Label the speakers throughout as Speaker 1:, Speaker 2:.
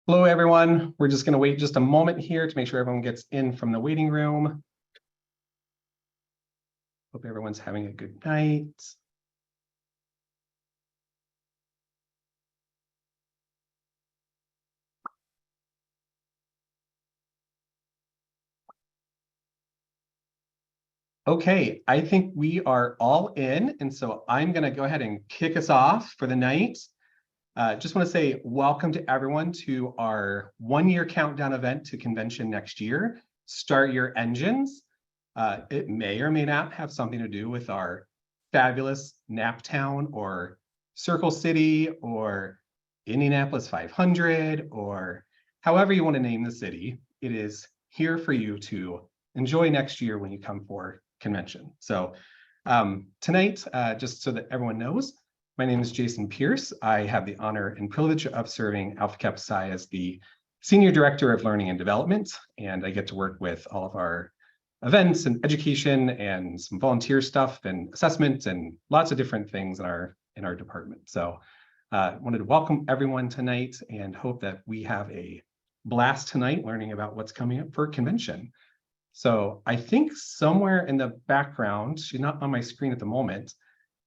Speaker 1: Hello, everyone. We're just going to wait just a moment here to make sure everyone gets in from the waiting room. Hope everyone's having a good night. Okay, I think we are all in, and so I'm going to go ahead and kick us off for the night. Just want to say welcome to everyone to our one-year countdown event to convention next year. Start your engines. It may or may not have something to do with our fabulous Naptown or Circle City or Indianapolis 500 or however you want to name the city. It is here for you to enjoy next year when you come for convention. So tonight, just so that everyone knows, my name is Jason Pierce. I have the honor and privilege of serving Alpha Kappa Psi as the Senior Director of Learning and Development, and I get to work with all of our events and education and some volunteer stuff and assessment and lots of different things in our department. So wanted to welcome everyone tonight and hope that we have a blast tonight learning about what's coming up for convention. So I think somewhere in the background, she's not on my screen at the moment,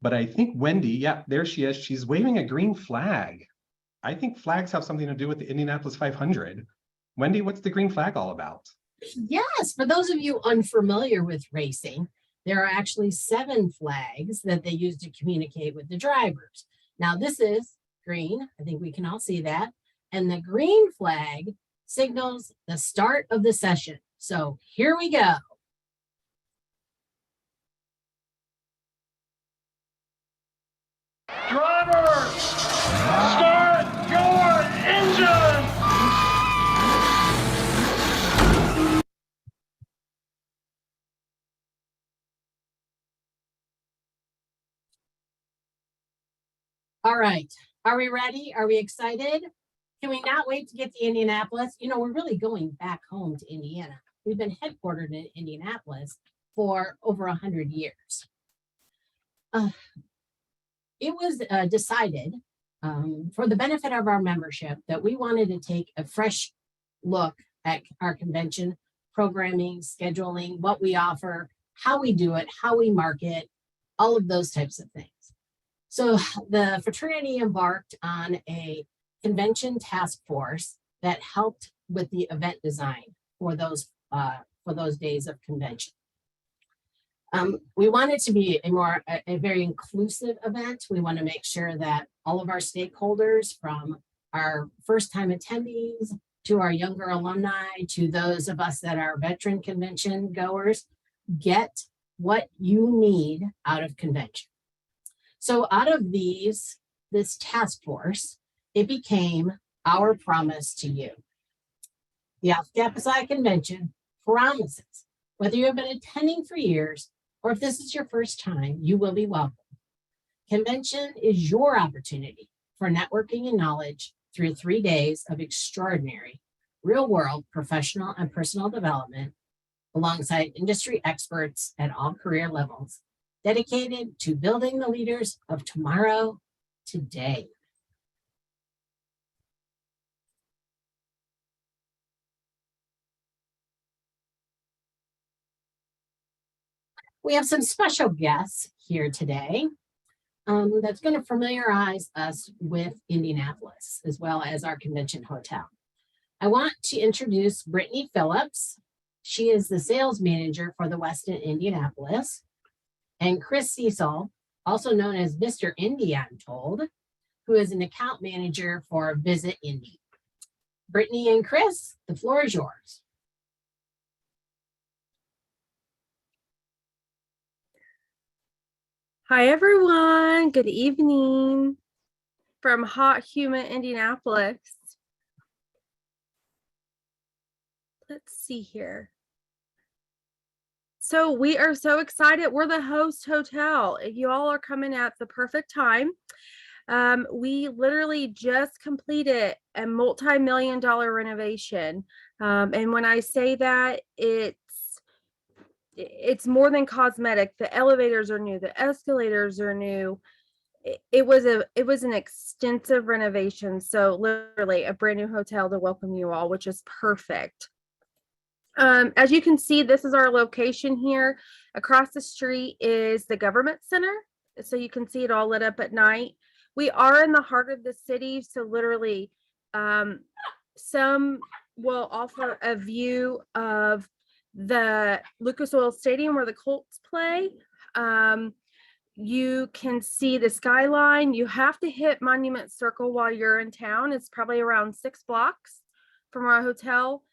Speaker 1: but I think Wendy, yeah, there she is. She's waving a green flag. I think flags have something to do with the Indianapolis 500. Wendy, what's the green flag all about?
Speaker 2: Yes, for those of you unfamiliar with racing, there are actually 7 flags that they use to communicate with the drivers. Now this is green. I think we can all see that. And the green flag signals the start of the session. So here we go.
Speaker 3: Drivers, start your engine!
Speaker 2: All right, are we ready? Are we excited? Can we not wait to get to Indianapolis? You know, we're really going back home to Indiana. We've been headquartered in Indianapolis for over 100 years. It was decided for the benefit of our membership that we wanted to take a fresh look at our convention programming, scheduling, what we offer, how we do it, how we market, all of those types of things. So the fraternity embarked on a convention task force that helped with the event design for those days of convention. We want it to be a very inclusive event. We want to make sure that all of our stakeholders, from our first-time attendees to our younger alumni to those of us that are veteran convention goers, get what you need out of convention. So out of this task force, it became our promise to you. The Alpha Kappa Psi convention promises, whether you have been attending for years or if this is your first time, you will be welcome. Convention is your opportunity for networking and knowledge through 3 days of extraordinary real-world professional and personal development alongside industry experts at all career levels, dedicated to building the leaders of tomorrow today. We have some special guests here today that's going to familiarize us with Indianapolis as well as our convention hotel. I want to introduce Brittany Phillips. She is the sales manager for the Westin Indianapolis, and Chris Cecil, also known as Mr. Indy, I'm told, who is an account manager for Visit Indy. Brittany and Chris, the floor is yours.
Speaker 4: Hi, everyone. Good evening from hot, humid Indianapolis. Let's see here. So we are so excited. We're the host hotel. You all are coming at the perfect time. We literally just completed a multi-million-dollar renovation. And when I say that, it's more than cosmetic. The elevators are new, the escalators are new, it was an extensive renovation. So literally a brand new hotel to welcome you all, which is perfect. As you can see, this is our location here. Across the street is the government center. So you can see it all lit up at night. We are in the heart of the city. So literally, some will offer a view of the Lucas Oil Stadium where the Colts play. You can see the skyline. You have to hit Monument Circle while you're in town. It's probably around 6 blocks from our hotel.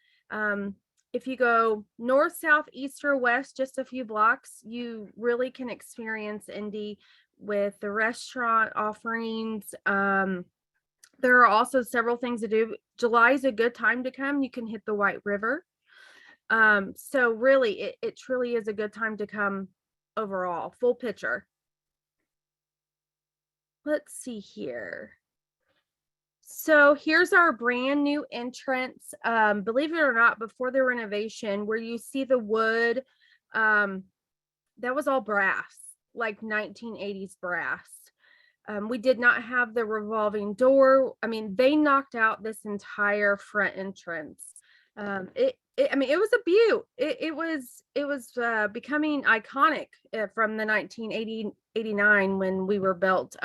Speaker 4: If you go north, south, east, or west, just a few blocks, you really can experience Indy with the restaurant offerings. There are also several things to do. July is a good time to come. You can hit the White River. So really, it truly is a good time to come overall. Full picture. Let's see here. So here's our brand new entrance. Believe it or not, before the renovation, where you see the wood, that was all brass, like 1980s brass. We did not have the revolving door. I mean, they knocked out this entire front entrance. It was a beaut. It was becoming iconic from the 1989 when we were built.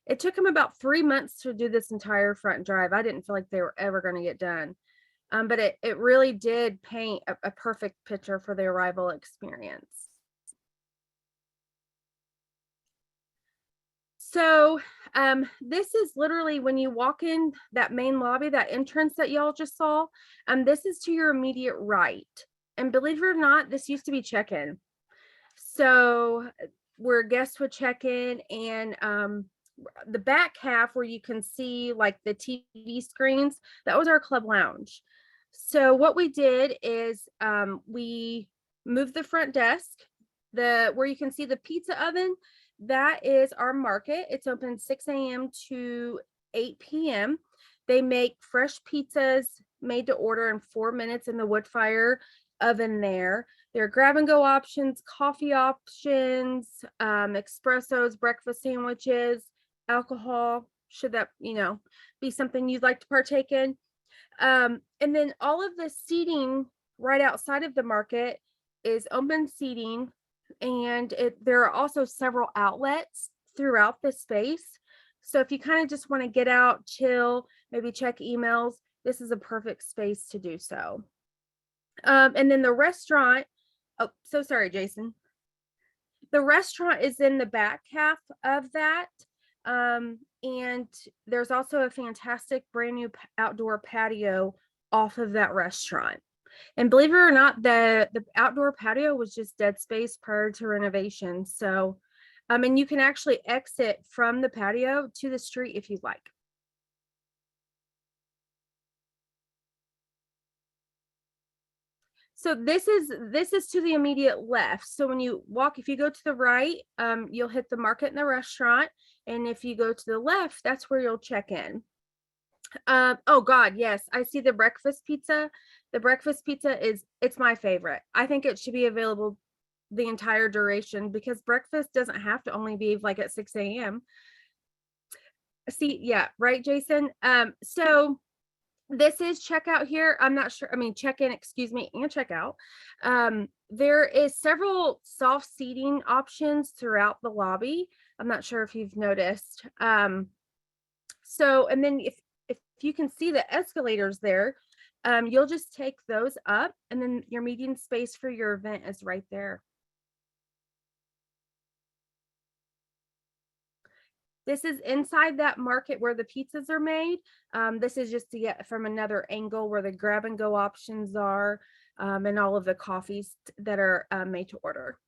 Speaker 4: It took them about 3 months to do this entire front drive. I didn't feel like they were ever going to get done. But it really did paint a perfect picture for the arrival experience. So this is literally when you walk in that main lobby, that entrance that y'all just saw, this is to your immediate right. And believe it or not, this used to be check-in. So where guests would check in, and the back half where you can see like the TV screens, that was our club lounge. So what we did is we moved the front desk, where you can see the pizza oven. That is our market. It's open 6 a.m. to 8 p.m. They make fresh pizzas made to order in 4 minutes in the wood fire oven there. There are grab and go options, coffee options, espressos, breakfast sandwiches, alcohol, should that, be something you'd like to partake in. And then all of the seating right outside of the market is open seating. And there are also several outlets throughout the space. So if you kind of just want to get out, chill, maybe check emails, this is a perfect space to do so. And then the restaurant, oh, so sorry, Jason. The restaurant is in the back half of that. And there's also a fantastic brand new outdoor patio off of that restaurant. And believe it or not, the outdoor patio was just dead space prior to renovation. So, and you can actually exit from the patio to the street if you'd like. So this is to the immediate left. So when you walk, if you go to the right, you'll hit the market and the restaurant. And if you go to the left, that's where you'll check in. Oh God, yes, I see the breakfast pizza. The breakfast pizza it's my favorite. I think it should be available the entire duration because breakfast doesn't have to only be like at 6 a.m. See, yeah, right, Jason. So this is checkout here. I'm not sure. I mean, check-in, excuse me, and checkout. There is several soft seating options throughout the lobby. I'm not sure if you've noticed. So, and then if you can see the escalators there, you'll just take those up, and then your meeting space for your event is right there. This is inside that market where the pizzas are made. This is just to get from another angle where the grab and go options are, and all of the coffees that are made to order.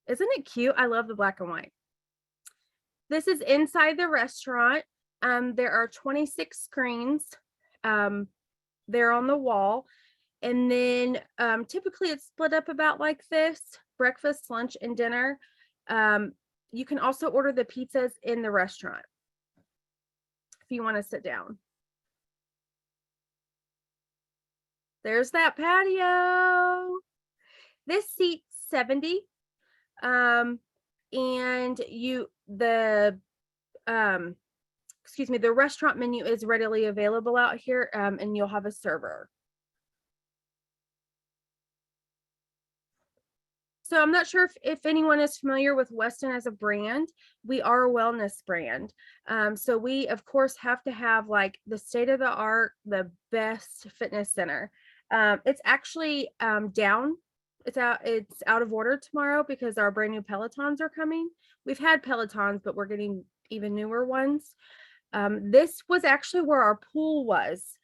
Speaker 4: Isn't it cute? I love the black and white. This is inside the restaurant. There are 26 screens there on the wall. And then typically it's split up about like this: breakfast, lunch, and dinner. You can also order the pizzas in the restaurant if you want to sit down. There's that patio. This seats 70. and the restaurant menu is readily available out here, and you'll have a server. So I'm not sure if anyone is familiar with Weston as a brand. We are a wellness brand. So we, of course, have to have like the state of the art, the best fitness center. It's actually down. It's out of order tomorrow because our brand new Pelotons are coming. We've had Pelotons, but we're getting even newer ones. This was actually where our pool was.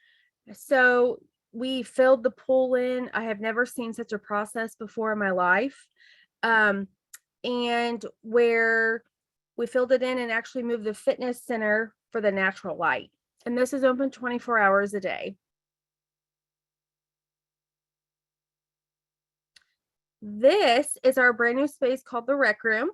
Speaker 4: So we filled the pool in. I have never seen such a process before in my life. And where we filled it in and actually moved the fitness center for the natural light. And this is open 24 hours a day. This is our brand new space called the Rec Room.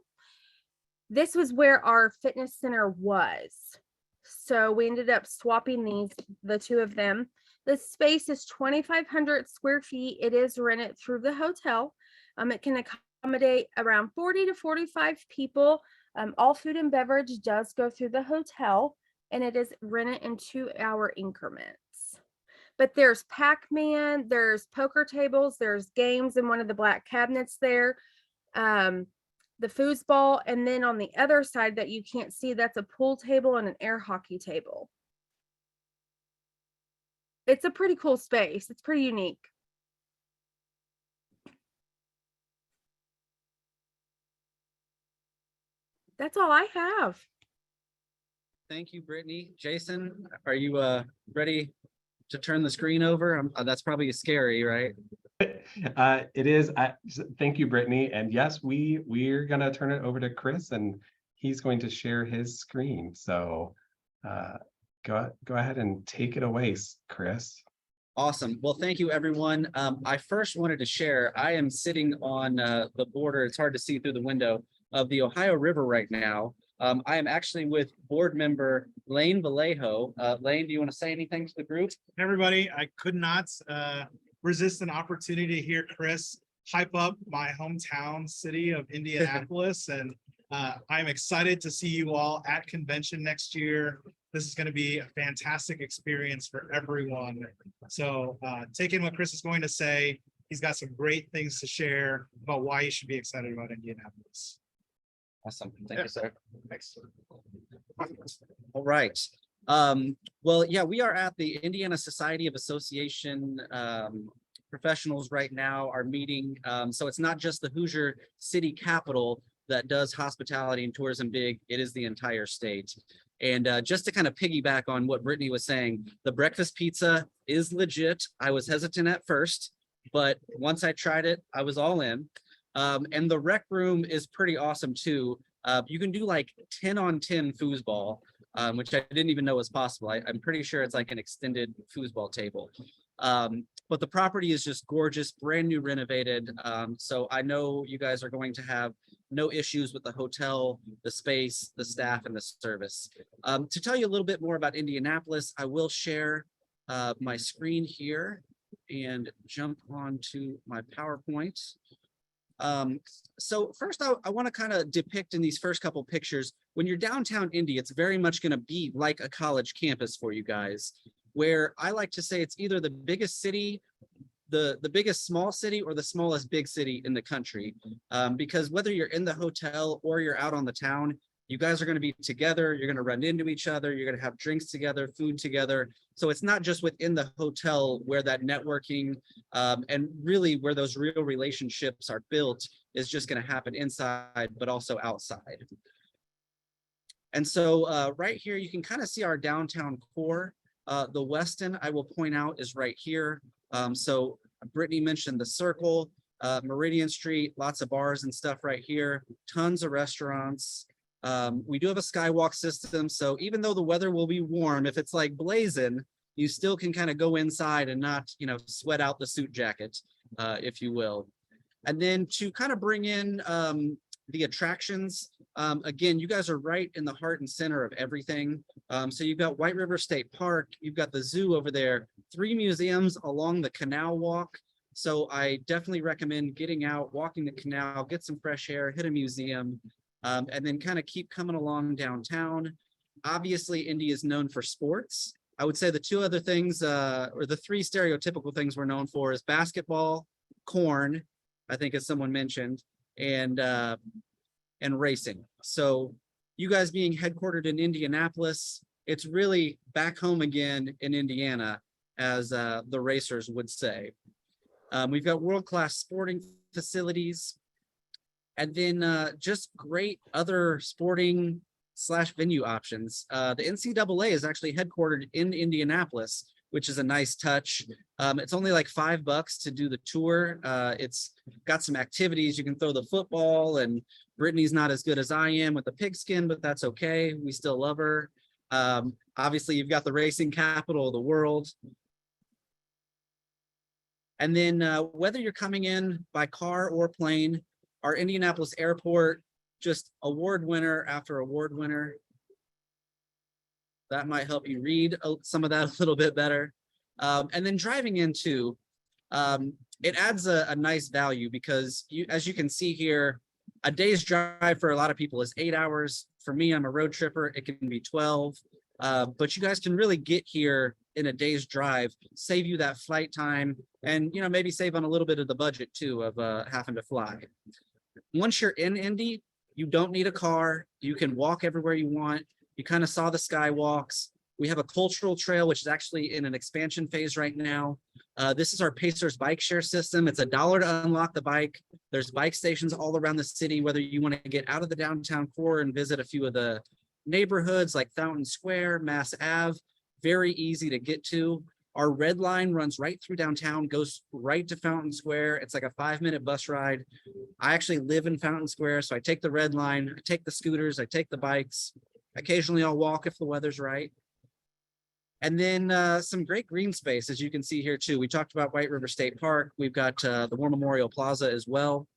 Speaker 4: This was where our fitness center was. So we ended up swapping the two of them. The space is 2,500 square feet. It is rented through the hotel. It can accommodate around 40 to 45 people. All food and beverage does go through the hotel, and it is rented in 2-hour increments. But there's Pac-Man, there's poker tables, there's games in one of the black cabinets there, the foosball, and then on the other side that you can't see, that's a pool table and an air hockey table. It's a pretty cool space. It's pretty unique. That's all I have.
Speaker 5: Thank you, Brittany. Jason, are you ready to turn the screen over? That's probably scary, right?
Speaker 1: It is. Thank you, Brittany. And yes, we're gonna turn it over to Chris, and he's going to share his screen. So go ahead and take it away, Chris.
Speaker 5: Awesome. Well, thank you, everyone. I first wanted to share, I am sitting on the border, it's hard to see through the window, of the Ohio River right now. I am actually with board member Lane Vallejo. Lane, do you want to say anything to the group?
Speaker 6: Everybody, I could not resist an opportunity to hear Chris hype up my hometown city of Indianapolis, and I'm excited to see you all at convention next year. This is going to be a fantastic experience for everyone. So take in what Chris is going to say. He's got some great things to share about why you should be excited about Indianapolis.
Speaker 5: Awesome. Thank you, sir.
Speaker 6: Thanks.
Speaker 5: All right. Well, yeah, we are at the Indiana Society of Association professionals right now, our meeting. So it's not just the Hoosier City Capitol that does hospitality and tourism big, it is the entire state. And just to kind of piggyback on what Brittany was saying, the breakfast pizza is legit. I was hesitant at first, but once I tried it, I was all in. And the rec room is pretty awesome too. You can do like 10-on-10 foosball, which I didn't even know was possible. I'm pretty sure it's like an extended foosball table. But the property is just gorgeous, brand new renovated. So I know you guys are going to have no issues with the hotel, the space, the staff, and the service. To tell you a little bit more about Indianapolis, I will share my screen here and jump onto my PowerPoint. So first, I want to kind of depict in these first couple pictures, when you're downtown Indy, it's very much going to be like a college campus for you guys, where I like to say it's either the biggest city, the biggest small city, or the smallest big city in the country. Because whether you're in the hotel or you're out on the town, you guys are going to be together, you're going to run into each other, you're going to have drinks together, food together. So it's not just within the hotel where that networking and really where those real relationships are built is just going to happen inside, but also outside. And so right here, you can kind of see our downtown core. The Weston, I will point out, is right here. So Brittany mentioned the Circle, Meridian Street, lots of bars and stuff right here, tons of restaurants. We do have a skywalk system, so even though the weather will be warm, if it's like blazing, you still can kind of go inside and not, you know, sweat out the suit jacket, if you will. And then to kind of bring in the attractions, again, you guys are right in the heart and center of everything. So you've got White River State Park, you've got the zoo over there, 3 museums along the canal walk. So I definitely recommend getting out, walking the canal, get some fresh air, hit a museum. And then kind of keep coming along downtown. Obviously, Indy is known for sports. I would say the two other things, or the three stereotypical things we're known for is basketball, corn, I think as someone mentioned, and racing. So you guys being headquartered in Indianapolis, it's really back home again in Indiana, as the racers would say. We've got world-class sporting facilities, and then just great other sporting / venue options. The NCAA is actually headquartered in Indianapolis, which is a nice touch. It's only like $5 to do the tour. It's got some activities. You can throw the football, and Brittany's not as good as I am with the pigskin, but that's okay. We still love her. Obviously, you've got the racing capital of the world. And then whether you're coming in by car or plane, our Indianapolis airport, just award winner after award winner. That might help you read some of that a little bit better. And then driving into, it adds a nice value because as you can see here, a day's drive for a lot of people is 8 hours. For me, I'm a road tripper. It can be 12. But you guys can really get here in a day's drive, save you that flight time, and maybe save on a little bit of the budget too of having to fly. Once you're in Indy, you don't need a car. You can walk everywhere you want. You kind of saw the skywalks. We have a cultural trail, which is actually in an expansion phase right now. This is our Pacers bike share system. It's $1 to unlock the bike. There's bike stations all around the city, whether you want to get out of the downtown core and visit a few of the neighborhoods like Fountain Square, Mass Ave, very easy to get to. Our red line runs right through downtown, goes right to Fountain Square. It's like a 5-minute bus ride. I actually live in Fountain Square, so I take the red line, I take the scooters, I take the bikes. Occasionally I'll walk if the weather's right. And then some great green space, as you can see here too. We talked about White River State Park. We've got the War Memorial Plaza as well.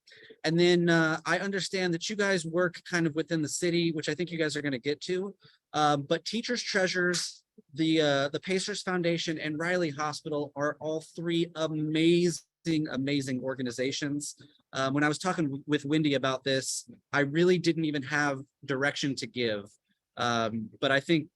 Speaker 5: And then I understand that you guys work kind of within the city, which I think you guys are going to get to. But Teachers Treasures, the Pacers Foundation, and Riley Hospital are all three amazing organizations. When I was talking with Wendy about this, I really didn't even have direction to give. But I think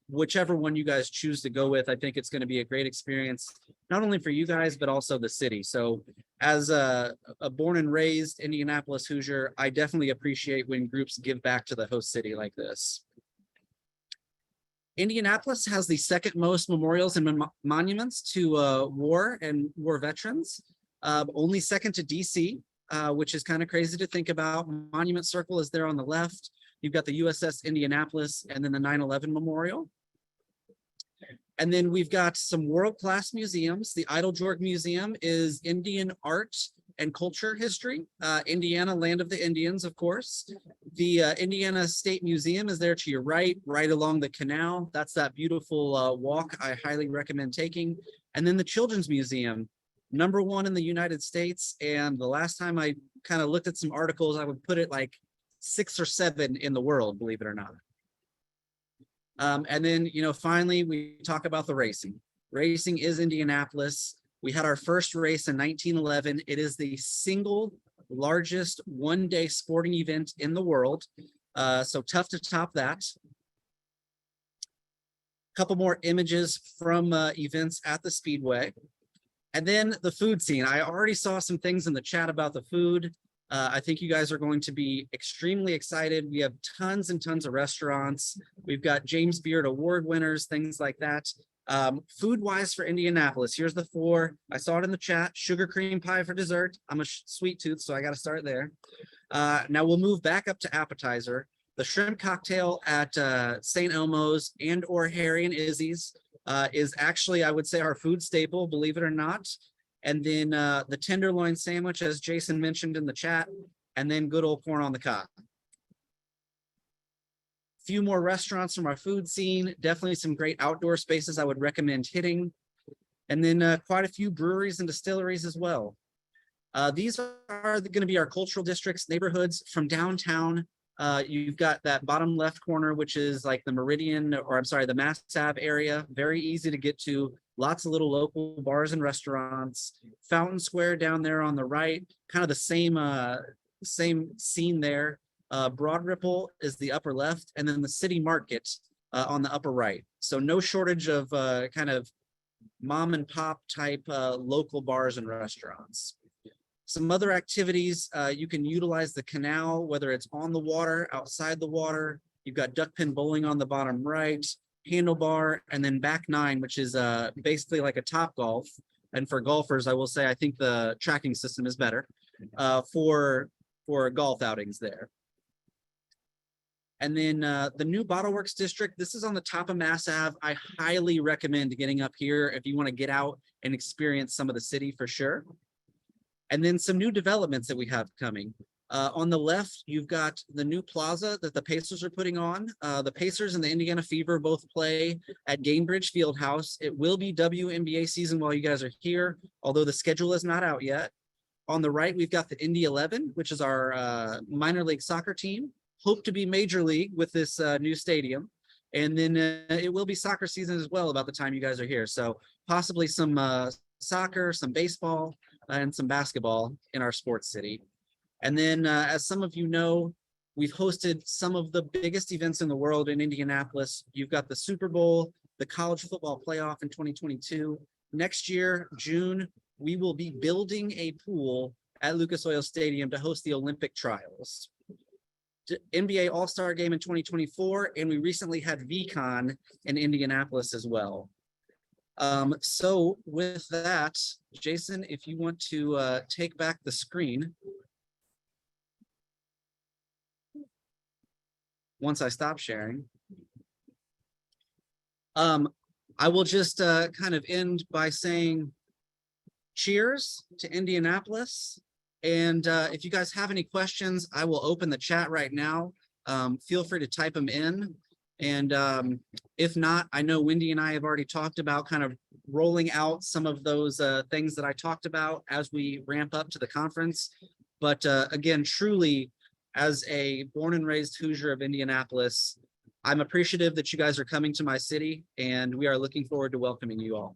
Speaker 5: whichever one you guys choose to go with, I think it's going to be a great experience, not only for you guys, but also the city. So as a born and raised Indianapolis Hoosier, I definitely appreciate when groups give back to the host city like this. Indianapolis has the second most memorials and monuments to war and war veterans, only second to DC, which is kind of crazy to think about. Monument Circle is there on the left. You've got the USS Indianapolis and then the 9/11 Memorial. And then we've got some world-class museums. The Eiteljorg Museum is Indian art and culture history. Indiana, land of the Indians, of course. The Indiana State Museum is there to your right along the canal. That's that beautiful walk I highly recommend taking. And then the Children's Museum, #1 in the United States. And the last time I kind of looked at some articles, I would put it like 6 or 7 in the world, believe it or not. And then, finally, we talk about the racing. Racing is Indianapolis. We had our first race in 1911. It is the single largest one-day sporting event in the world. So tough to top that. A couple more images from events at the Speedway. And then the food scene. I already saw some things in the chat about the food. I think you guys are going to be extremely excited. We have tons and tons of restaurants. We've got James Beard Award winners, things like that. Food-wise for Indianapolis, here's the 4. I saw it in the chat. Sugar cream pie for dessert. I'm a sweet tooth, so I got to start there. Now we'll move back up to appetizer. The shrimp cocktail at St. Elmo's and or Harry and Izzy's is actually, I would say, our food staple, believe it or not. And then the tenderloin sandwich, as Jason mentioned in the chat, and then good old corn on the cob. Few more restaurants from our food scene, definitely some great outdoor spaces I would recommend hitting. And then quite a few breweries and distilleries as well. These are going to be our cultural districts, neighborhoods from downtown. You've got that bottom left corner, which is like the Meridian, or I'm sorry, the Mass Ave area, very easy to get to. Lots of little local bars and restaurants. Fountain Square down there on the right, kind of the same scene there. Broad Ripple is the upper left, and then the city market on the upper right. So no shortage of kind of mom and pop type local bars and restaurants. Some other activities, you can utilize the canal, whether it's on the water, outside the water. You've got duck pin bowling on the bottom right, handlebar, and then back nine, which is basically like a Top Golf. And for golfers, I will say, I think the tracking system is better for golf outings there. And then the new Bottleworks district, this is on the top of Mass Ave. I highly recommend getting up here if you want to get out and experience some of the city for sure. And then some new developments that we have coming. On the left, you've got the new plaza that the Pacers are putting on. The Pacers and the Indiana Fever both play at Gainbridge Fieldhouse. It will be WNBA season while you guys are here, although the schedule is not out yet. On the right, we've got the Indy 11, which is our minor league soccer team. Hope to be major league with this new stadium. And then it will be soccer season as well about the time you guys are here. So possibly some soccer, some baseball, and some basketball in our sports city. And then as some of you know, we've hosted some of the biggest events in the world in Indianapolis. You've got the Super Bowl, the college football playoff in 2022. Next year, June, we will be building a pool at Lucas Oil Stadium to host the Olympic trials. NBA All-Star Game in 2024, and we recently had VCon in Indianapolis as well. So with that, Jason, if you want to take back the screen. Once I stop sharing. I will just kind of end by saying cheers to Indianapolis. And if you guys have any questions, I will open the chat right now. Feel free to type them in. And if not, I know Wendy and I have already talked about kind of rolling out some of those things that I talked about as we ramp up to the conference. But again, truly, as a born and raised Hoosier of Indianapolis, I'm appreciative that you guys are coming to my city, and we are looking forward to welcoming you all.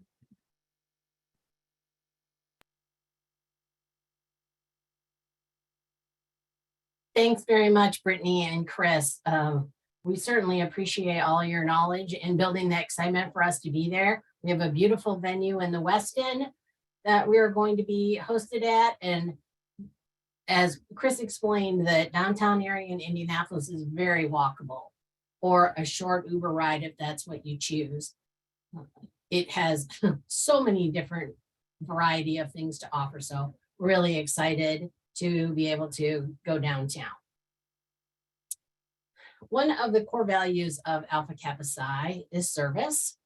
Speaker 2: Thanks very much, Brittany and Chris. We certainly appreciate all your knowledge and building the excitement for us to be there. We have a beautiful venue in the West End that we are going to be hosted at. And as Chris explained, the downtown area in Indianapolis is very walkable, or a short Uber ride if that's what you choose. It has so many different variety of things to offer. So really excited to be able to go downtown. One of the core values of Alpha Kappa Psi is service.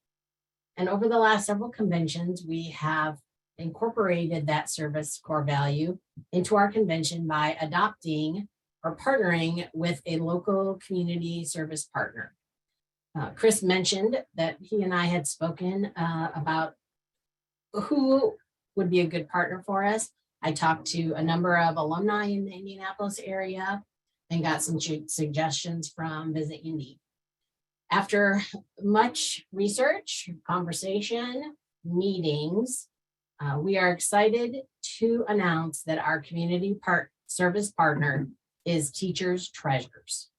Speaker 2: And over the last several conventions, we have incorporated that service core value into our convention by adopting or partnering with a local community service partner. Chris mentioned that he and I had spoken about who would be a good partner for us. I talked to a number of alumni in the Indianapolis area and got some suggestions from Visit Indy. After much research, conversation, meetings, we are excited to announce that our community service partner is Teachers Treasures.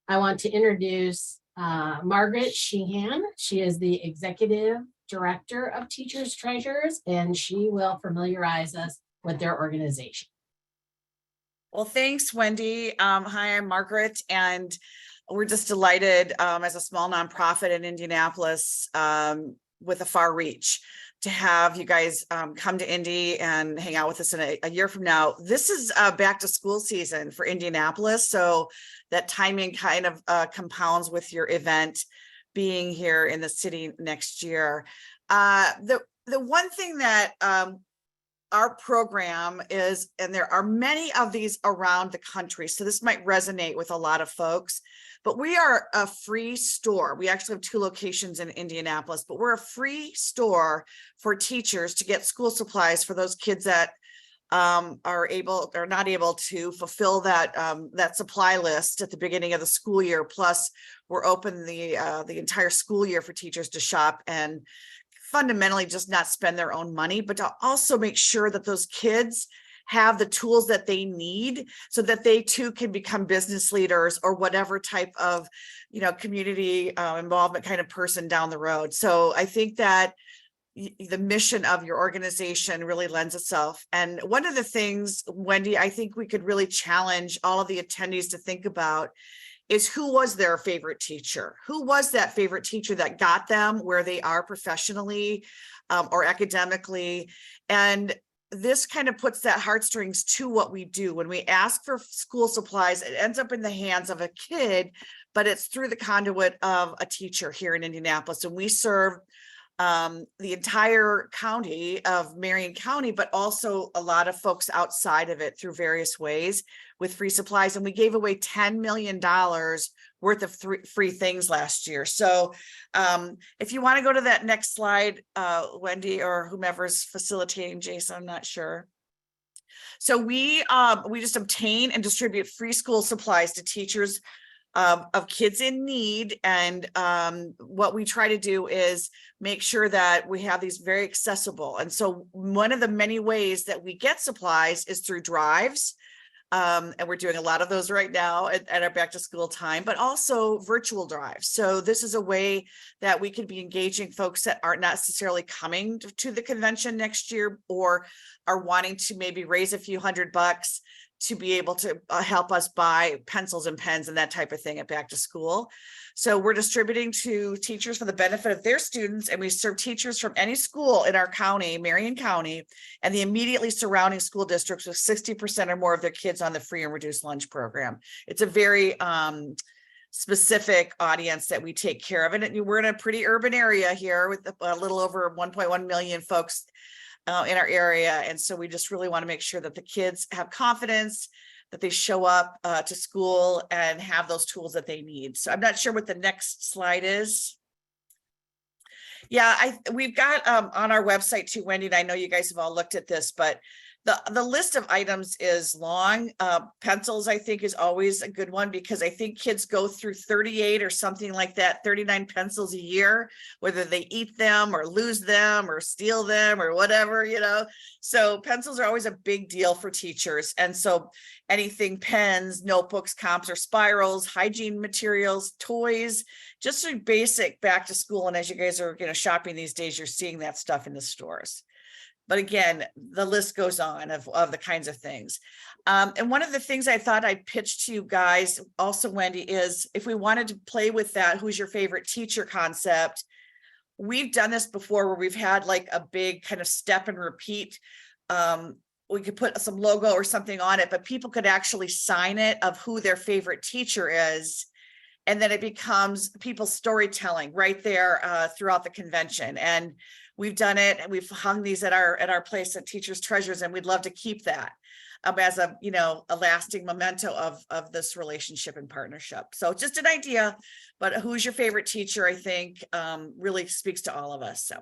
Speaker 2: I want to introduce Margaret Sheehan. She is the Executive Director of Teachers Treasures, and she will familiarize us with their organization.
Speaker 7: Well, thanks, Wendy. Hi, I'm Margaret, and we're just delighted as a small nonprofit in Indianapolis with a far reach to have you guys come to Indy and hang out with us in a year from now. This is back to school season for Indianapolis, so that timing kind of compounds with your event being here in the city next year. The one thing that our program is, and there are many of these around the country, so this might resonate with a lot of folks, but we are a free store. We actually have 2 locations in Indianapolis, but we're a free store for teachers to get school supplies for those kids that are not able to fulfill that supply list at the beginning of the school year. Plus, we're open the entire school year for teachers to shop and fundamentally just not spend their own money, but to also make sure that those kids have the tools that they need so that they too can become business leaders or whatever type of, community involvement kind of person down the road. So I think that the mission of your organization really lends itself. And one of the things, Wendy, I think we could really challenge all of the attendees to think about is who was their favorite teacher? Who was that favorite teacher that got them where they are professionally or academically? And this kind of puts that heartstrings to what we do. When we ask for school supplies, it ends up in the hands of a kid, but it's through the conduit of a teacher here in Indianapolis. And we serve the entire county of Marion County, but also a lot of folks outside of it through various ways with free supplies. And we gave away $10 million worth of free things last year. So if you want to go to that next slide, Wendy, or whomever's facilitating, Jason, I'm not sure. So we just obtain and distribute free school supplies to teachers of kids in need. And what we try to do is make sure that we have these very accessible. And so one of the many ways that we get supplies is through drives. And we're doing a lot of those right now at our back to school time, but also virtual drives. So this is a way that we could be engaging folks that aren't necessarily coming to the convention next year or are wanting to maybe raise a few $100 to be able to help us buy pencils and pens and that type of thing at back to school. So we're distributing to teachers for the benefit of their students, and we serve teachers from any school in our county, Marion County, and the immediately surrounding school districts with 60% or more of their kids on the free and reduced lunch program. It's a very specific audience that we take care of. And we're in a pretty urban area here with a little over 1.1 million folks in our area. And so we just really want to make sure that the kids have confidence, that they show up to school and have those tools that they need. So I'm not sure what the next slide is. Yeah, we've got on our website too, Wendy, and I know you guys have all looked at this, but the list of items is long. Pencils, I think, is always a good one because I think kids go through 38 or something like that, 39 pencils a year, whether they eat them or lose them or steal them or whatever, So pencils are always a big deal for teachers. And so anything pens, notebooks, comps, or spirals, hygiene materials, toys, just a basic back to school. And as you guys are shopping these days, you're seeing that stuff in the stores. But again, the list goes on of the kinds of things. And one of the things I thought I'd pitch to you guys also, Wendy, is if we wanted to play with that, who's your favorite teacher concept, we've done this before where we've had like a big kind of step and repeat. We could put some logo or something on it, but people could actually sign it of who their favorite teacher is. And then it becomes people's storytelling right there throughout the convention. And we've done it, and we've hung these at our place at Teachers Treasures, and we'd love to keep that as a lasting memento of this relationship and partnership. So just an idea, but who's your favorite teacher, I think really speaks to all of us. So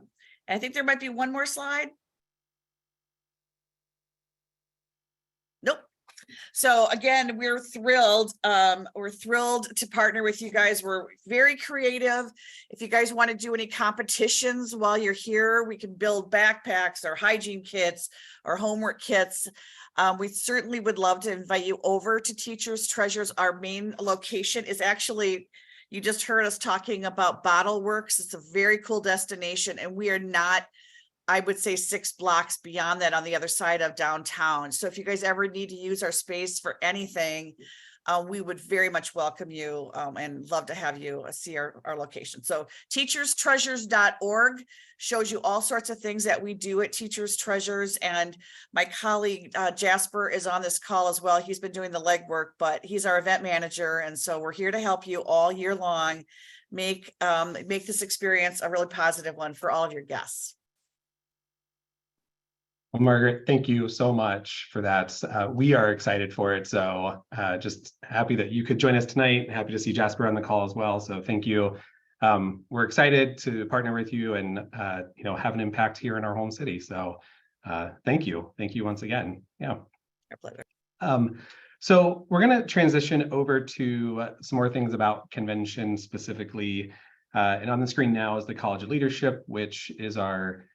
Speaker 7: I think there might be one more slide. Nope. So again, we're thrilled. We're thrilled to partner with you guys. We're very creative. If you guys want to do any competitions while you're here, we can build backpacks or hygiene kits or homework kits. We certainly would love to invite you over to Teachers Treasures. Our main location is actually, you just heard us talking about Bottle Works. It's a very cool destination, and we are not, I would say, 6 blocks beyond that on the other side of downtown. So if you guys ever need to use our space for anything, we would very much welcome you and love to have you see our location. So teacherstreasures.org shows you all sorts of things that we do at Teachers Treasures. And my colleague Jasper is on this call as well. He's been doing the legwork, but he's our event manager. And so we're here to help you all year long, make this experience a really positive one for all of your guests.
Speaker 1: Well, Margaret, thank you so much for that. We are excited for it. So just happy that you could join us tonight. Happy to see Jasper on the call as well. So thank you. We're excited to partner with you and have an impact here in our home city. So thank you. Thank you once again. Yeah.
Speaker 7: Our pleasure.
Speaker 1: So we're going to transition over to some more things about convention specifically. And on the screen now is the College of Leadership, which is our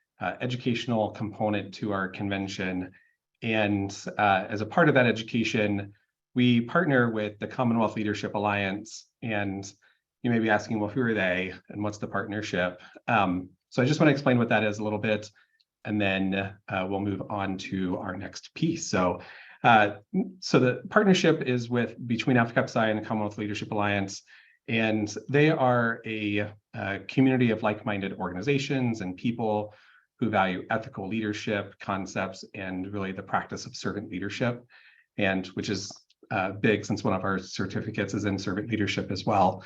Speaker 1: educational component to our convention. And as a part of that education, we partner with the Commonwealth Leadership Alliance. And you may be asking, well, who are they and what's the partnership? So I just want to explain what that is a little bit, and then we'll move on to our next piece. So the partnership is between Alpha Kappa Psi and the Commonwealth Leadership Alliance, and they are a community of like-minded organizations and people who value ethical leadership concepts and really the practice of servant leadership, and which is big since one of our certificates is in servant leadership as well.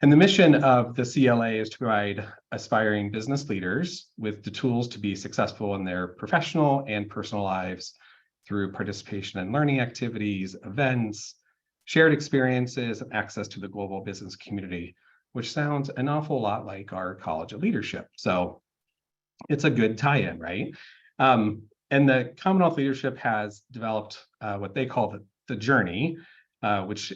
Speaker 1: And the mission of the CLA is to provide aspiring business leaders with the tools to be successful in their professional and personal lives through participation in learning activities, events, shared experiences, and access to the global business community, which sounds an awful lot like our College of Leadership. So it's a good tie-in, right? And the Commonwealth Leadership has developed what they call the journey, which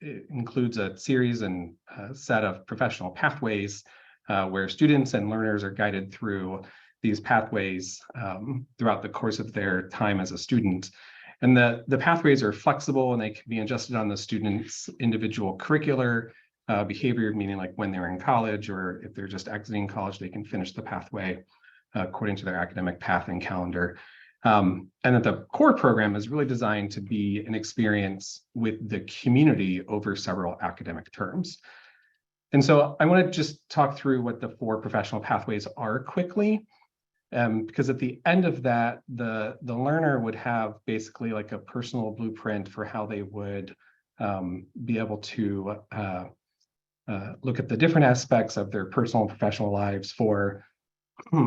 Speaker 1: includes a series and set of professional pathways where students and learners are guided through these pathways throughout the course of their time as a student. And the pathways are flexible and they can be adjusted on the student's individual curricular behavior, meaning like when they're in college or if they're just exiting college, they can finish the pathway according to their academic path and calendar. And that the core program is really designed to be an experience with the community over several academic terms. And so I want to just talk through what the 4 professional pathways are quickly, because at the end of that, the learner would have basically like a personal blueprint for how they would be able to look at the different aspects of their personal and professional lives for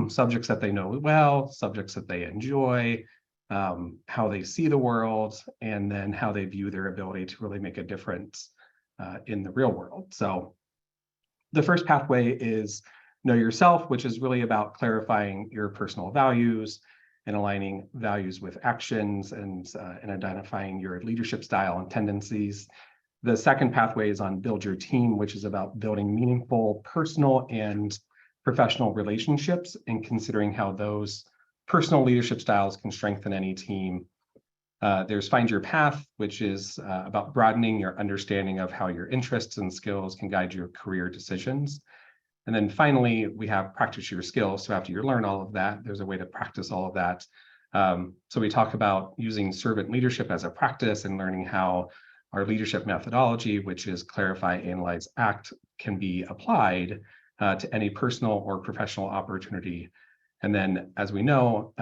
Speaker 1: subjects that they know well, subjects that they enjoy, how they see the world, and then how they view their ability to really make a difference in the real world. So the first pathway is Know Yourself, which is really about clarifying your personal values and aligning values with actions and identifying your leadership style and tendencies. The second pathway is on Build Your Team, which is about building meaningful personal and professional relationships and considering how those personal leadership styles can strengthen any team. There's Find Your Path, which is about broadening your understanding of how your interests and skills can guide your career decisions. And then finally, we have Practice Your Skills. So after you learn all of that, there's a way to practice all of that. So we talk about using servant leadership as a practice and learning how our leadership methodology, which is clarify, analyze, act, can be applied to any personal or professional opportunity. And then, as we know,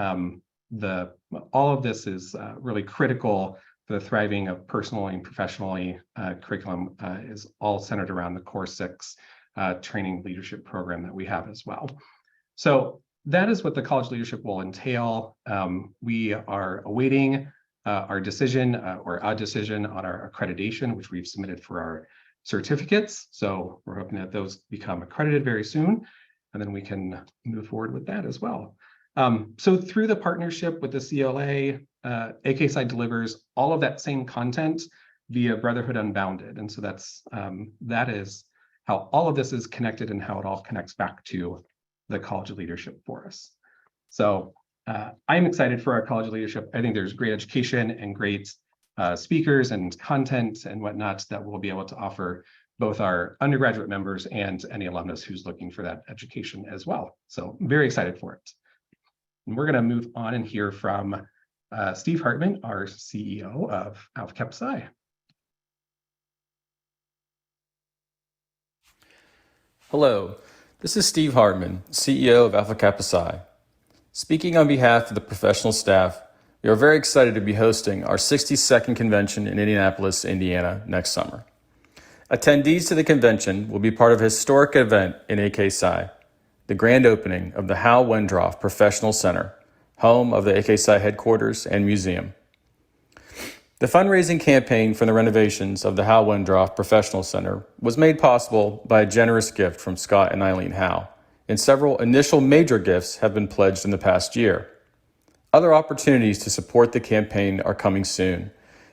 Speaker 1: all of this is really critical for the thriving of personally and professionally. Curriculum is all centered around the Core 6 training leadership program that we have as well. So that is what the college leadership will entail. We are awaiting our decision or a decision on our accreditation, which we've submitted for our certificates. So we're hoping that those become accredited very soon, and then we can move forward with that as well. So through the partnership with the CLA, AKPsi delivers all of that same content via Brotherhood Unbounded. And so that is how all of this is connected and how it all connects back to the College of Leadership for us. So I'm excited for our College of Leadership. I think there's great education and great speakers and content and whatnot that we'll be able to offer both our undergraduate members and any alumnus who's looking for that education as well. So I'm very excited for it. And we're going to move on and hear from Steve Hartman, our CEO of Alpha Kappa Psi.
Speaker 8: Hello, this is Steve Hartman, CEO of Alpha Kappa Psi. Speaking on behalf of the professional staff, we are very excited to be hosting our 62nd convention in Indianapolis, Indiana next summer. Attendees to the convention will be part of a historic event in AKPsi, the grand opening of the Hal Wendroff Professional Center, home of the AKPsi headquarters and museum. The fundraising campaign for the renovations of the Hal Wendroff Professional Center was made possible by a generous gift from Scott and Eileen Howe, and several initial major gifts have been pledged in the past year. Other opportunities to support the campaign are coming soon,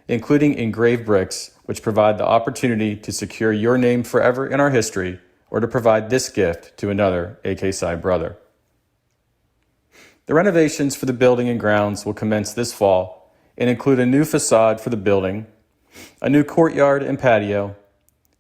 Speaker 8: including engraved bricks, which provide the opportunity to secure your name forever in our history or to provide this gift to another AKPsi brother. The renovations for the building and grounds will commence this fall and include a new facade for the building, a new courtyard and patio,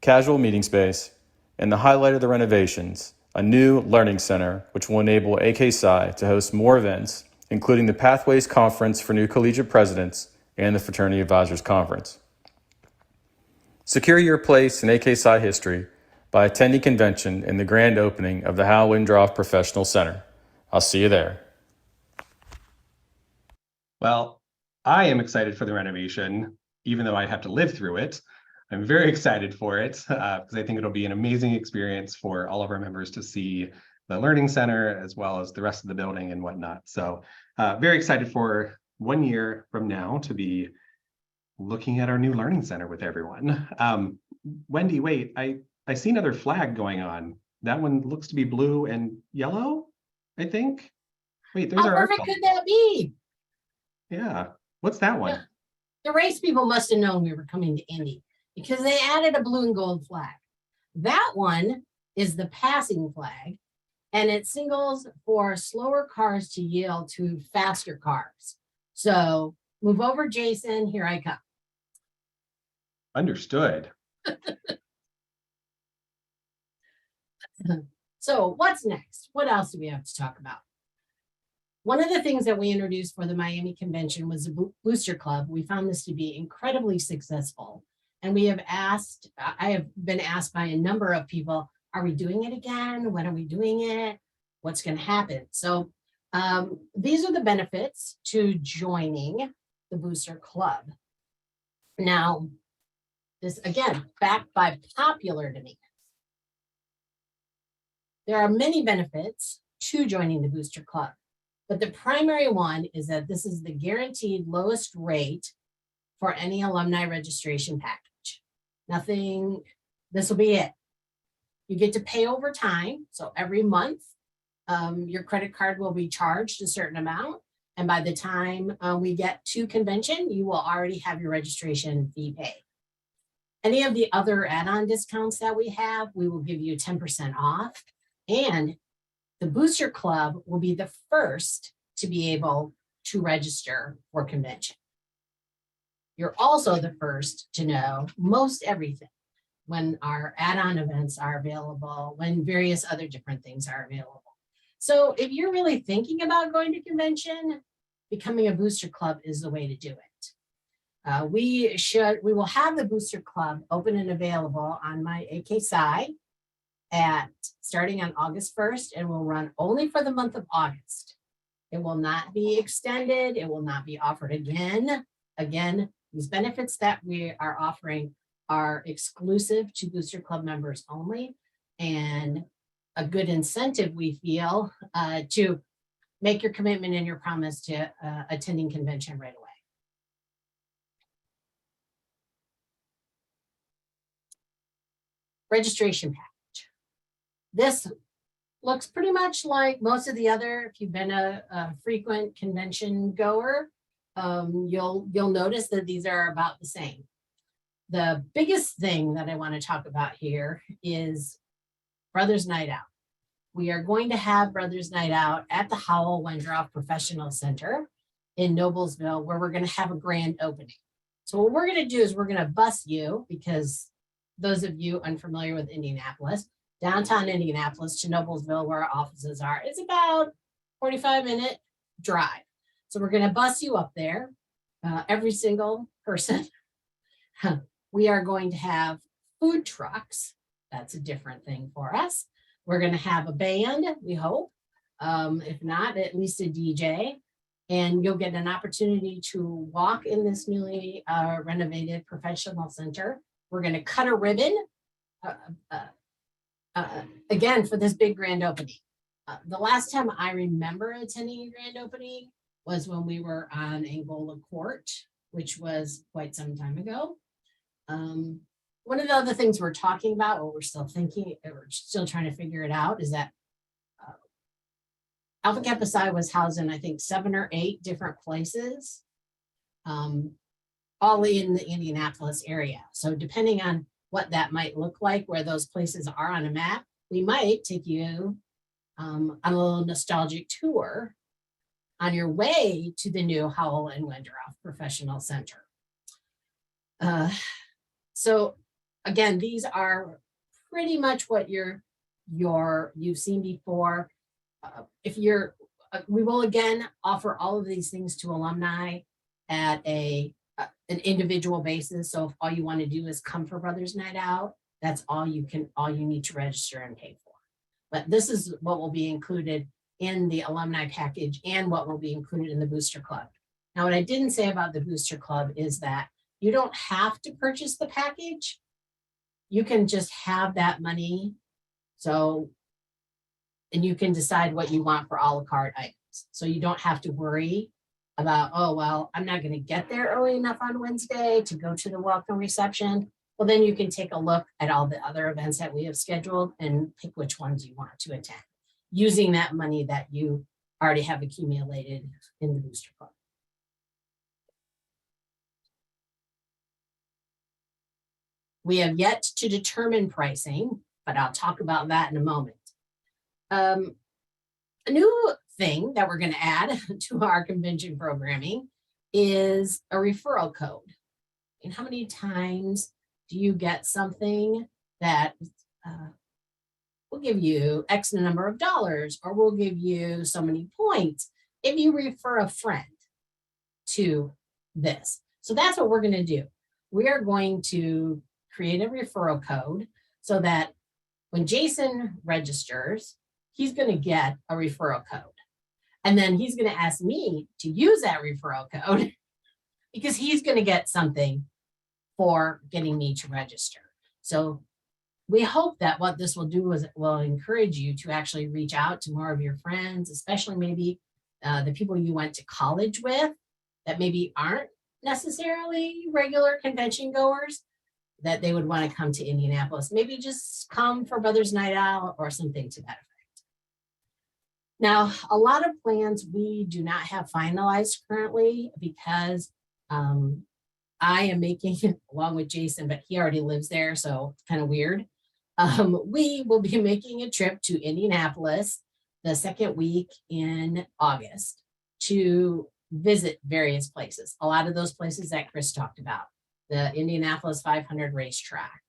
Speaker 8: casual meeting space, and the highlight of the renovations, a new learning center, which will enable AKPsi to host more events, including the Pathways Conference for new collegiate presidents and the Fraternity Advisors Conference. Secure your place in AKPsi history by attending convention in the grand opening of the Hal Windroff Professional Center. I'll see you there.
Speaker 1: Well, I am excited for the renovation, even though I have to live through it. I'm very excited for it because I think it'll be an amazing experience for all of our members to see the Learning Center as well as the rest of the building and whatnot. So very excited for 1 year from now to be looking at our new Learning Center with everyone. Wendy, wait, I see another flag going on. That one looks to be blue and yellow, I think. Wait, there's
Speaker 2: How
Speaker 1: our
Speaker 2: perfect could that be?
Speaker 1: Yeah, what's that one?
Speaker 2: Yeah. The race people must have known we were coming to Indy because they added a blue and gold flag. That one is the passing flag, and it signals for slower cars to yield to faster cars. So move over, Jason, here I come.
Speaker 1: Understood.
Speaker 2: So what's next? What else do we have to talk about? One of the things that we introduced for the Miami convention was a booster club. We found this to be incredibly successful. And I have been asked by a number of people, are we doing it again? When are we doing it? What's going to happen? So these are the benefits to joining the booster club. Now, this again, backed by popular demand. There are many benefits to joining the booster club, but the primary one is that this is the guaranteed lowest rate for any alumni registration package. Nothing, this will be it. You get to pay over time. So every month, your credit card will be charged a certain amount. And by the time we get to convention, you will already have your registration fee paid. Any of the other add-on discounts that we have, we will give you 10% off. And the Booster Club will be the first to be able to register for convention. You're also the first to know most everything when our add-on events are available, when various other different things are available. So if you're really thinking about going to convention, becoming a Booster Club is the way to do it. We will have the Booster Club open and available on my AKPsi starting on August 1st, and will run only for the month of August. It will not be extended. It will not be offered again. Again, these benefits that we are offering are exclusive to Booster Club members only, and a good incentive, we feel, to make your commitment and your promise to attending convention right away. Registration package. This looks pretty much like most of the other, if you've been a frequent convention goer, you'll notice that these are about the same. The biggest thing that I want to talk about here is Brothers Night Out. We are going to have Brothers Night Out at the Howell Wendroff Professional Center in Noblesville, where we're going to have a grand opening. So what we're going to do is we're going to bus you, because those of you unfamiliar with Indianapolis, downtown Indianapolis to Noblesville, where our offices are, it's about 45-minute drive. So we're going to bus you up there, every single person. We are going to have food trucks. That's a different thing for us. We're going to have a band, we hope. If not, at least a DJ. And you'll get an opportunity to walk in this newly renovated professional center. We're going to cut a ribbon. Again, for this big grand opening. The last time I remember attending a grand opening was when we were on Angola Court, which was quite some time ago. One of the other things we're talking about, or we're still thinking, or we're still trying to figure it out, is that Alpha Kappa Psi was housed in, I think, 7 or 8 different places, all in the Indianapolis area. So depending on what that might look like, where those places are on a map, we might take you on a little nostalgic tour on your way to the new Howell and Wenderoff Professional Center. So again, these are pretty much what you've seen before. We will again offer all of these things to alumni at an individual basis. So if all you want to do is come for Brothers Night Out, that's all you need to register and pay for. But this is what will be included in the alumni package and what will be included in the Booster Club. Now, what I didn't say about the Booster Club is that you don't have to purchase the package. You can just have that money. And you can decide what you want for a la carte items. So you don't have to worry about, oh, well, I'm not going to get there early enough on Wednesday to go to the welcome reception. Well, then you can take a look at all the other events that we have scheduled and pick which ones you want to attend, using that money that you already have accumulated in the Booster Club. We have yet to determine pricing, but I'll talk about that in a moment. A new thing that we're going to add to our convention programming is a referral code. And how many times do you get something that will give you X number of dollars, or will give you so many points if you refer a friend to this? So that's what we're going to do. We are going to create a referral code so that when Jason registers, he's going to get a referral code. And then he's going to ask me to use that referral code because he's going to get something for getting me to register. So we hope that what this will do is it will encourage you to actually reach out to more of your friends, especially maybe the people you went to college with that maybe aren't necessarily regular convention goers, that they would want to come to Indianapolis. Maybe just come for Brothers Night Out or something to that effect. Now, a lot of plans we do not have finalized currently because I am making, along with Jason, but he already lives there, so it's kind of weird. We will be making a trip to Indianapolis the second week in August to visit various places. A lot of those places that Chris talked about, the Indianapolis 500 racetrack.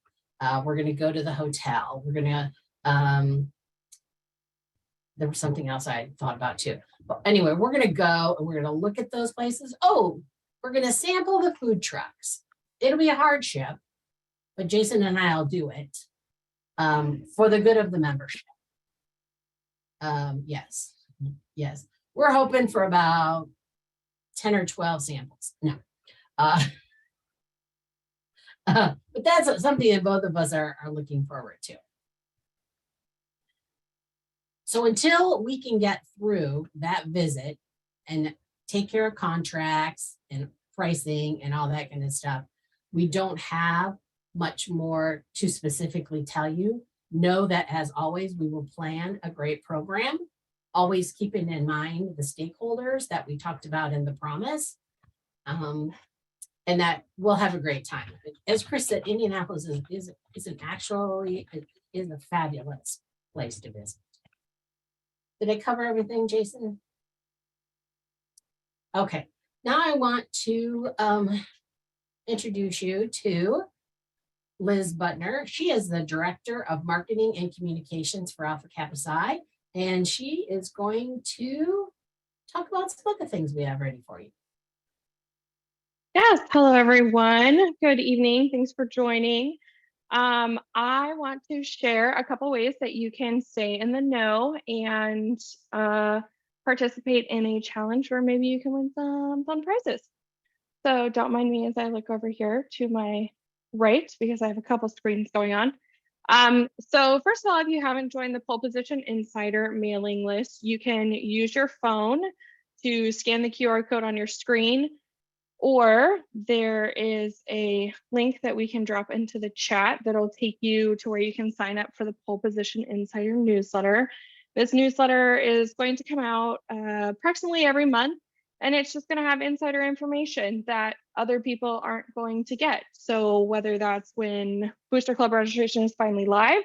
Speaker 2: We're going to go to the hotel. We're going to, there was something else I thought about too. But anyway, we're going to go and we're going to look at those places. Oh, we're going to sample the food trucks. It'll be a hardship, but Jason and I will do it for the good of the membership. Yes. We're hoping for about 10 or 12 samples. No. But that's something that both of us are looking forward to. So until we can get through that visit and take care of contracts and pricing and all that kind of stuff, we don't have much more to specifically tell you. Know that as always, we will plan a great program, always keeping in mind the stakeholders that we talked about in the promise. And that we'll have a great time. As Chris said, Indianapolis is a fabulous place to visit. Did I cover everything, Jason? Okay, now I want to introduce you to Liz Butner. She is the Director of Marketing and Communications for Alpha Kappa Psi, and she is going to talk about some of the things we have ready for you.
Speaker 9: Yes, hello everyone. Good evening. Thanks for joining. I want to share a couple ways that you can stay in the know and participate in a challenge where maybe you can win some fun prizes. So don't mind me as I look over here to my right because I have a couple screens going on. So first of all, if you haven't joined the Pole Position Insider mailing list, you can use your phone to scan the QR code on your screen, or there is a link that we can drop into the chat that'll take you to where you can sign up for the Pole Position Insider newsletter. This newsletter is going to come out approximately every month, and it's just going to have insider information that other people aren't going to get. So whether that's when Booster Club registration is finally live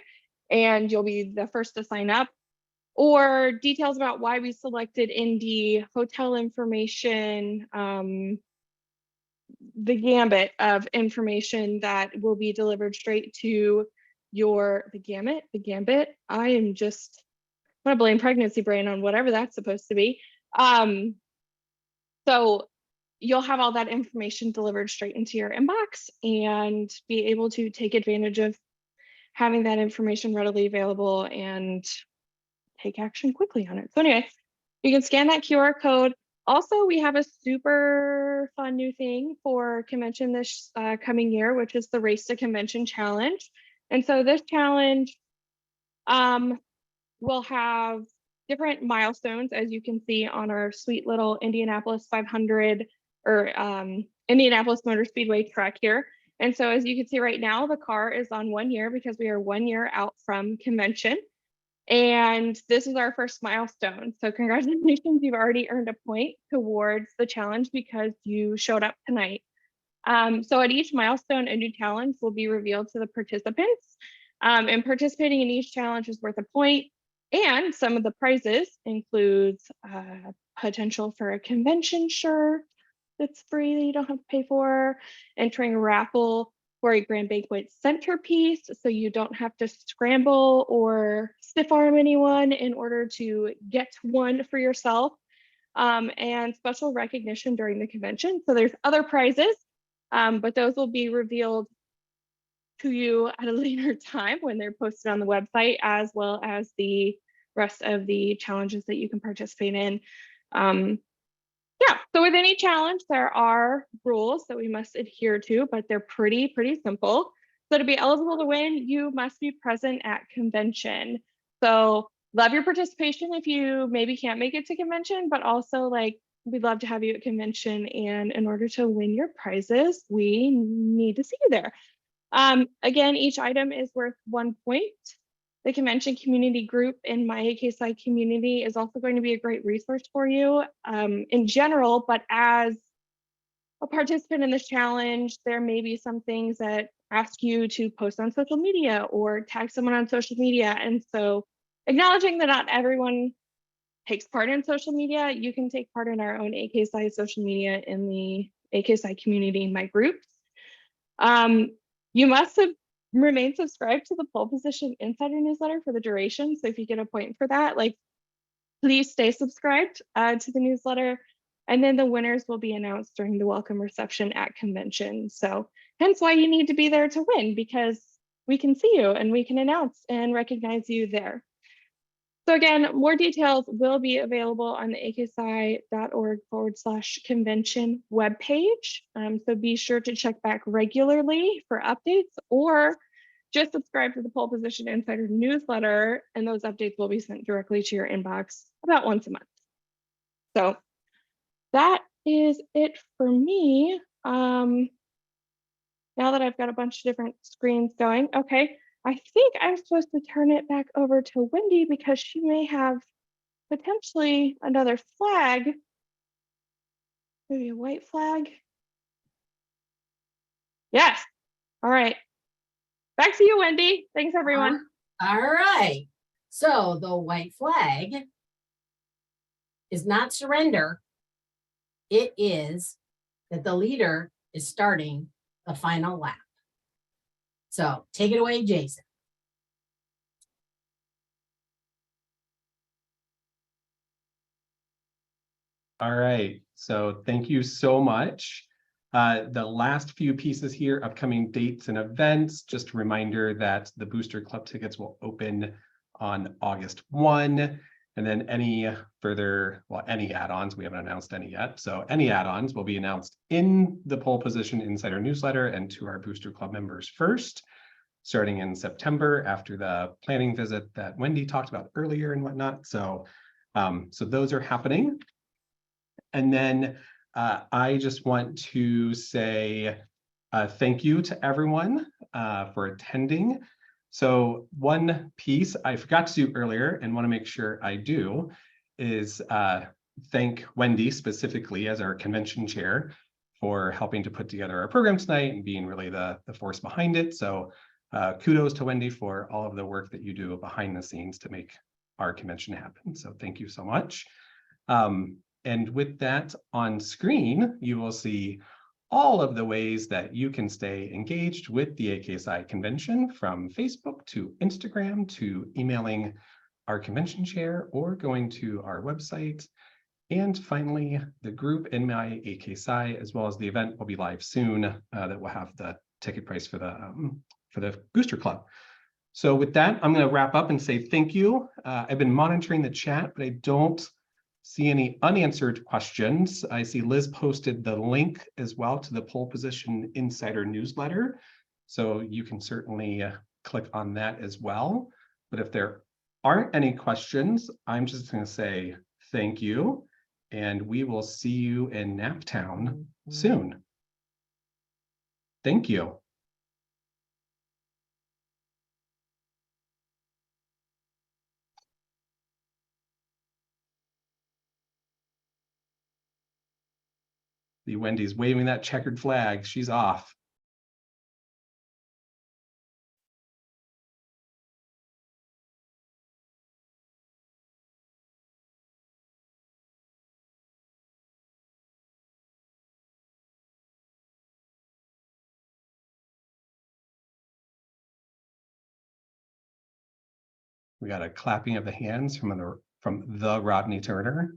Speaker 9: and you'll be the first to sign up, or details about why we selected Indy, hotel information, the gambit of information that will be delivered straight to the gambit. I am just I'm gonna blame pregnancy brain on whatever that's supposed to be. So you'll have all that information delivered straight into your inbox and be able to take advantage of having that information readily available and take action quickly on it. So anyway, you can scan that QR code. Also, we have a super fun new thing for convention this coming year, which is the Race to Convention Challenge. And so this challenge will have different milestones, as you can see on our sweet little Indianapolis 500 or Indianapolis Motor Speedway track here. And so as you can see right now, the car is on 1 year because we are 1 year out from convention. And this is our first milestone. So congratulations, you've already earned a point towards the challenge because you showed up tonight. So at each milestone, a new challenge will be revealed to the participants. And participating in each challenge is worth a point. And some of the prizes includes potential for a convention shirt that's free that you don't have to pay for, entering a raffle for a Grand Banquet centerpiece, so you don't have to scramble or stiff arm anyone in order to get one for yourself, and special recognition during the convention. So there's other prizes, but those will be revealed to you at a later time when they're posted on the website, as well as the rest of the challenges that you can participate in. Yeah, so with any challenge, there are rules that we must adhere to, but they're pretty simple. So to be eligible to win, you must be present at convention. So love your participation if you maybe can't make it to convention, but also like we'd love to have you at convention. And in order to win your prizes, we need to see you there. Again, each item is worth 1 point. The convention community group in my AKPsi community is also going to be a great resource for you in general, but as a participant in this challenge, there may be some things that ask you to post on social media or tag someone on social media. And so acknowledging that not everyone takes part in social media, you can take part in our own AKPsi social media in the AKPsi community in my groups. You must have remain subscribed to the Pole Position Insider newsletter for the duration. So if you get a point for that, like please stay subscribed to the newsletter. And then the winners will be announced during the welcome reception at convention. So hence why you need to be there to win, because we can see you and we can announce and recognize you there. So again, more details will be available on the akpsi.org/convention webpage. So be sure to check back regularly for updates, or just subscribe to the Pole Position Insider newsletter, and those updates will be sent directly to your inbox about once a month. So that is it for me. Now that I've got a bunch of different screens going, okay. I think I'm supposed to turn it back over to Wendy because she may have potentially another flag. Maybe a white flag. Yes. All right. Back to you, Wendy. Thanks, everyone.
Speaker 2: All right. So the white flag is not surrender. It is that the leader is starting the final lap. So take it away, Jason.
Speaker 1: All right, so thank you so much. The last few pieces here, upcoming dates and events, just a reminder that the Booster Club tickets will open on August 1, and then any further, well, any add-ons, we haven't announced any yet, so any add-ons will be announced in the Pole Position Insider newsletter and to our Booster Club members first, starting in September after the planning visit that Wendy talked about earlier and whatnot. So, so those are happening. And then I just want to say thank you to everyone for attending. So one piece I forgot to do earlier and want to make sure I do is thank Wendy specifically as our convention chair for helping to put together our program tonight and being really the force behind it. So kudos to Wendy for all of the work that you do behind the scenes to make our convention happen. So thank you so much. And with that on screen, you will see all of the ways that you can stay engaged with the AKPsi convention, from Facebook to Instagram to emailing our convention chair or going to our website. And finally, the group in my AKPsi, as well as the event, will be live soon. That will have the ticket price for the booster club. So with that, I'm going to wrap up and say thank you. I've been monitoring the chat, but I don't see any unanswered questions. I see Liz posted the link as well to the Pole Position Insider newsletter. So you can certainly click on that as well. But if there aren't any questions, I'm just going to say thank you. And we will see you in Naptown soon. Thank you. The Wendy's waving that checkered flag. She's off. We got a clapping of the hands from the Rodney Turner.